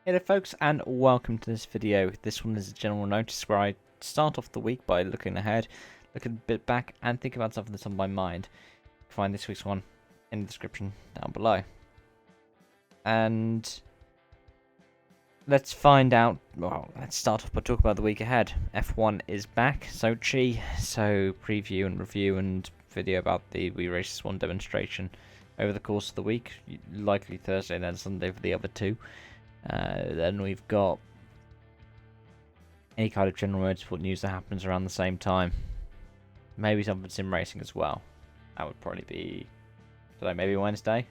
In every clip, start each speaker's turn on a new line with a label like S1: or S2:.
S1: Hey there folks, and welcome to this video. This one is a general notice where I start off the week by looking ahead, looking a bit back, and think about something that's on my mind. Find this week's one in the description down below. And let's find out, well, let's start off by talking about the week ahead. F1 is back, Sochi, so preview and review and video about the We Races 1 demonstration over the course of the week, likely Thursday and then Sunday for the other two. Then we've got any kind of general motorsport news that happens around the same time. Maybe something sim racing as well. That would probably be today, maybe Wednesday.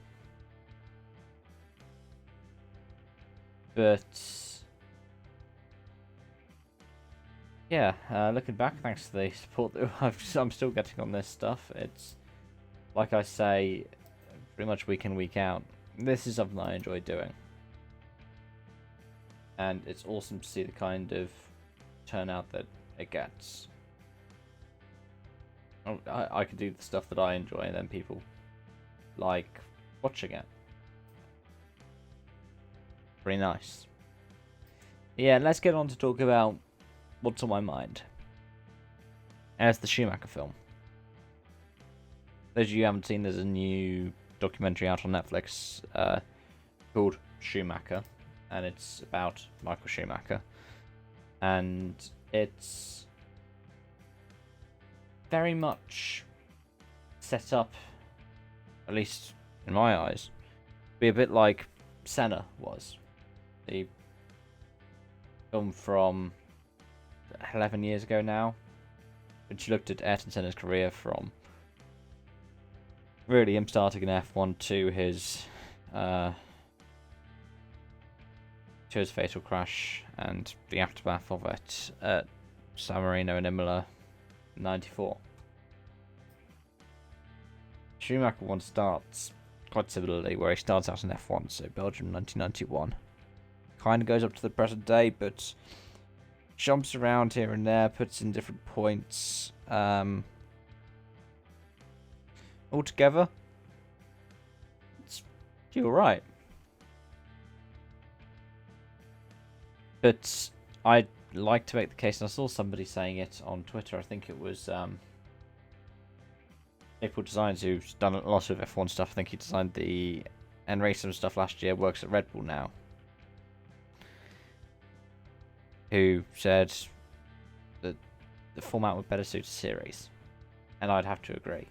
S1: But yeah, looking back, thanks to the support that I'm still getting on this stuff. It's like I say, pretty much week in, week out. This is something I enjoy doing. And it's awesome to see the kind of turnout that it gets. I can do the stuff that I enjoy, and then people like watching it. Pretty nice. Yeah, let's get on to talk about what's on my mind. And it's the Schumacher film. Those of you who haven't seen, there's a new documentary out on Netflix called Schumacher. And it's about Michael Schumacher. And it's very much set up, at least in my eyes, to be a bit like Senna was. The film from 11 years ago now, which looked at Ayrton Senna's career from really him starting in F1 to his fatal crash and the aftermath of it at San Marino and Imola in '94. Schumacher one starts quite similarly, where he starts out in F1, so Belgium 1991. Kind of goes up to the present day, but jumps around here and there, puts in different points. Altogether, it's alright. But I'd like to make the case, and I saw somebody saying it on Twitter, I think it was April Designs, who's done a lot of F1 stuff. I think he designed the N-Racing stuff last year, works at Red Bull now. Who said that the format would better suit a series. And I'd have to agree.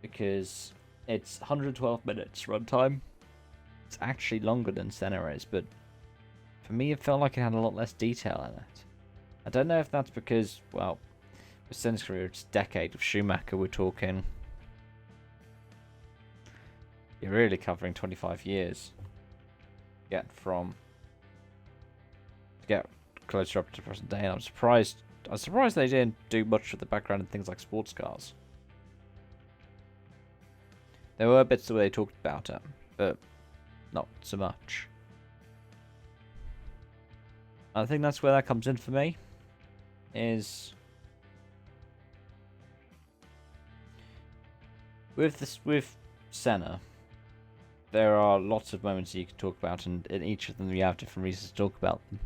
S1: Because it's 112 minutes runtime. It's actually longer than Senna is, but for me, it felt like it had a lot less detail in it. I don't know if that's because, well, with Senna's career, it's a decade. Of Schumacher, we're talking, you're really covering 25 years. To get closer up to the present day, and I'm surprised they didn't do much with the background and things like sports cars. There were bits where they talked about it, but not so much. I think that's where that comes in for me, is with Senna, there are lots of moments you can talk about, and in each of them you have different reasons to talk about them.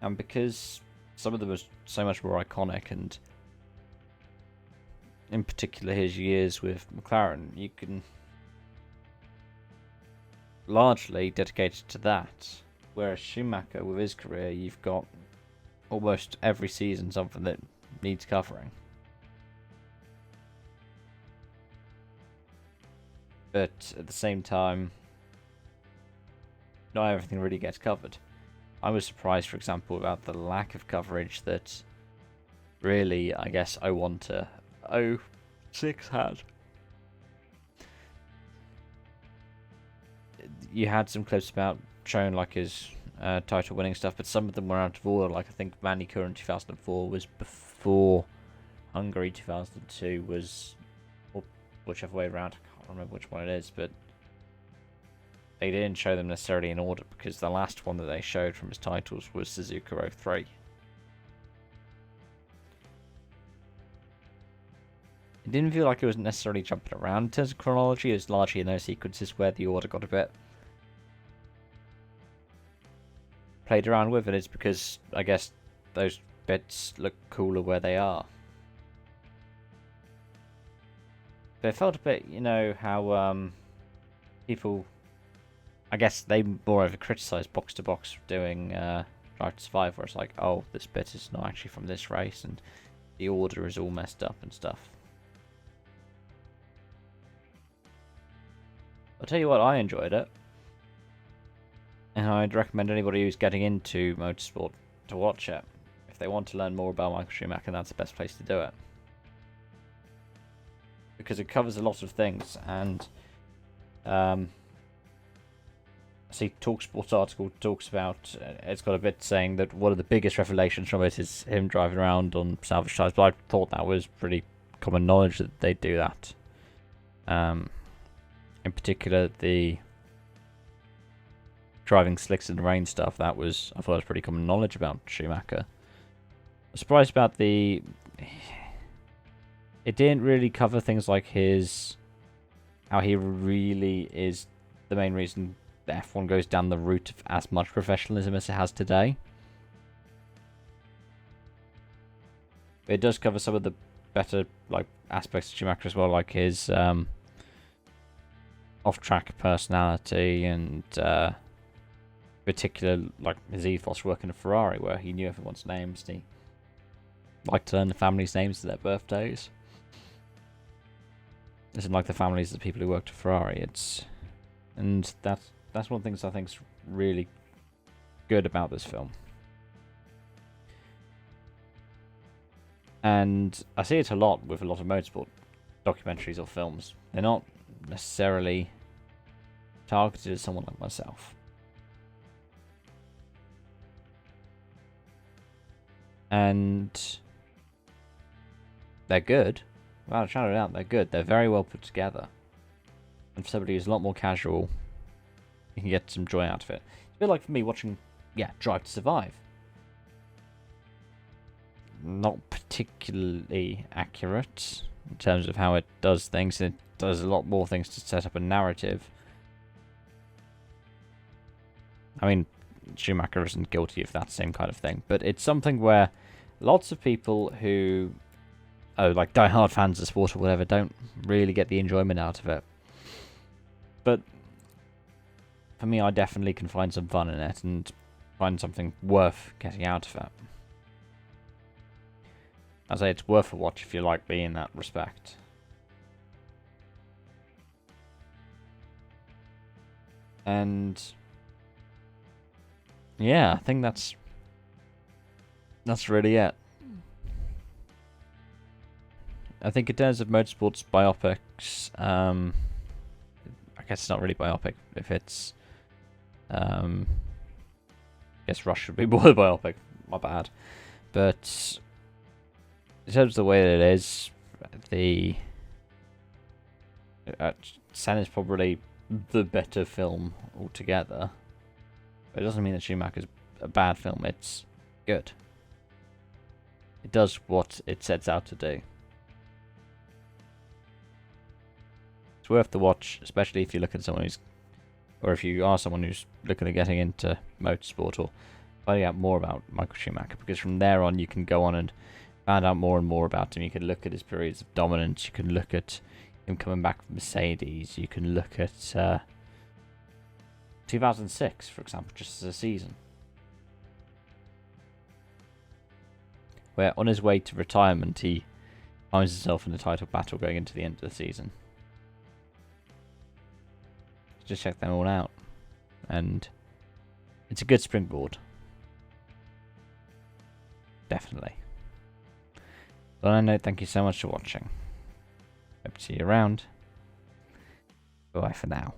S1: And because some of them are so much more iconic, and in particular his years with McLaren, you can largely dedicated to that, whereas Schumacher, with his career, you've got almost every season something that needs covering. But at the same time, not everything really gets covered. I was surprised, for example, about the lack of coverage that really, I guess, 01 to 06 had. You had some clips about showing like his title winning stuff, but some of them were out of order. Like I think Vandy Curran 2004 was before Hungary 2002 was, or whichever way around. I can't remember which one it is, but they didn't show them necessarily in order, because the last one that they showed from his titles was Suzuka 03. It didn't feel like it was necessarily jumping around in terms of chronology. It was largely in those sequences where the order got a bit played around with, and it's because I guess those bits look cooler where they are. But it felt a bit, you know, how people, I guess they more over criticise box to box for doing Drive to Survive, where it's like, oh, this bit is not actually from this race, and the order is all messed up and stuff. I'll tell you what, I enjoyed it. And I'd recommend anybody who's getting into motorsport to watch it. If they want to learn more about Michael Schumacher, that's the best place to do it. Because it covers a lot of things, and I see TalkSport article talks about, it's got a bit saying that one of the biggest revelations from it is him driving around on salvage tyres, but I thought that was pretty common knowledge that they do that. In particular, the driving slicks in the rain stuff, I thought was pretty common knowledge about Schumacher. I was surprised about it didn't really cover things like how he really is the main reason the F1 goes down the route of as much professionalism as it has today. But it does cover some of the better aspects of Schumacher as well, like his off-track personality and particular his ethos working at Ferrari, where he knew everyone's names and he liked to learn the families' names to their birthdays. Isn't like the families of the people who worked at Ferrari. And that's one of the things I think is really good about this film. And I see it a lot with a lot of motorsport documentaries or films. They're not necessarily targeted at someone like myself. And they're good. Without a shadow of a doubt, they're good. They're very well put together. And for somebody who's a lot more casual, you can get some joy out of it. It's a bit like for me watching, Drive to Survive. Not particularly accurate in terms of how it does things. It does a lot more things to set up a narrative. I mean, Schumacher isn't guilty of that same kind of thing, but it's something where lots of people who die-hard fans of sport or whatever don't really get the enjoyment out of it. But for me, I definitely can find some fun in it and find something worth getting out of it. I say it's worth a watch if you like me in that respect. And yeah, I think that's really it. I think in terms of motorsports biopics, I guess it's not really biopic if it's I guess Rush should be more the biopic, my bad. But in terms of the way that it is, Senna's probably the better film altogether. But it doesn't mean that Schumacher's a bad film. It's good. It does what it sets out to do. It's worth the watch, especially if you look at someone if you are someone who's looking at getting into motorsport or finding out more about Michael Schumacher, because from there on you can go on and find out more and more about him. You can look at his periods of dominance. You can look at him coming back from Mercedes. You can look at 2006, for example, just as a season, where on his way to retirement he finds himself in a title battle going into the end of the season. Just check them all out, and it's a good springboard, definitely. But on that note, thank you so much for watching. Hope to see you around. Bye for now.